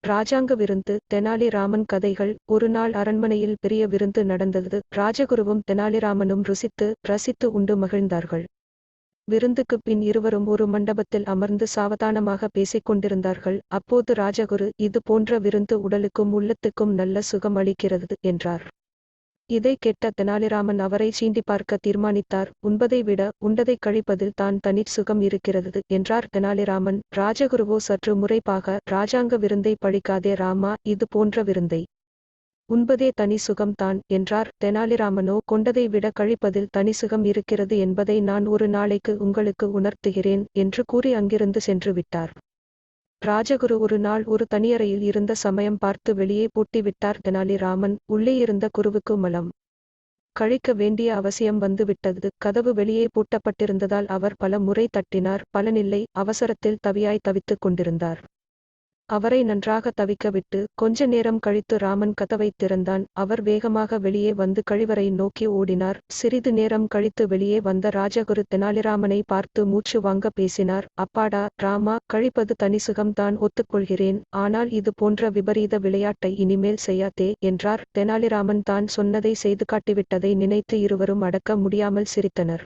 ராஜாங்க விருந்து. தெனாலிராமன் கதைகள். ஒரு நாள் அரண்மனையில் பெரிய விருந்து நடந்தது. ராஜகுருவும் தெனாலிராமனும் ருசித்து ரசித்து உண்டு மகிழ்ந்தார்கள். விருந்துக்குப் பின் இருவரும் ஒரு மண்டபத்தில் அமர்ந்து சாவதானமாக பேசிக் கொண்டிருந்தார்கள். அப்போது ராஜகுரு, இது போன்ற விருந்து உடலுக்கும் உள்ளத்துக்கும் நல்ல சுகம் அளிக்கிறது என்றார். இதை கேட்ட தெனாலிராமன் அவரை சீண்டி பார்க்க தீர்மானித்தார். உண்பதை விட உண்டதைக் கழிப்பதில் தான் தனிச் சுகம் இருக்கிறது என்றார் தெனாலிராமன். ராஜகுருவோ சற்று முறைப்பாக, ராஜாங்க விருந்தை பழிக்காதே ராமா, இது போன்ற விருந்தை உண்பதே தனி சுகம்தான் என்றார். தெனாலிராமனோ, கொண்டதை விட கழிப்பதில் தனி சுகம் இருக்கிறது என்பதை நான் ஒரு நாளைக்கு உங்களுக்கு உணர்த்துகிறேன் என்று கூறி அங்கிருந்து சென்று விட்டார். ராஜகுரு ஒரு நாள் ஒரு தனியறையில் இருந்த சமயம் பார்த்து வெளியே பூட்டிவிட்டார் தெனாலிராமன். உள்ளே இருந்த குருவுக்கு மலம் கழிக்க வேண்டிய அவசியம் வந்துவிட்டது. கதவு வெளியே பூட்டப்பட்டிருந்ததால் அவர் பல முறை தட்டினார். பலனில்லை. அவசரத்தில் தவியாய் தவித்துக் கொண்டிருந்தார். அவரை நன்றாக தவிக்க விட்டு கொஞ்ச நேரம் கழித்து ராமன் கதவைத் திறந்தான். அவர் வேகமாக வெளியே வந்து கழிவறை நோக்கி ஓடினார். சிறிது நேரம் கழித்து வெளியே வந்த ராஜகுரு தெனாலிராமனை பார்த்து மூச்சு வாங்க பேசினார். அப்பாடா ராமா, கழிப்பது தனி சுகம்தான், ஒத்துக்கொள்கிறேன். ஆனால் இது போன்ற விபரீத விளையாட்டை இனிமேல் செய்யாதே என்றார். தெனாலிராமன் தான் சொன்னதை செய்து காட்டிவிட்டதை நினைத்து இருவரும் அடக்க முடியாமல் சிரித்தனர்.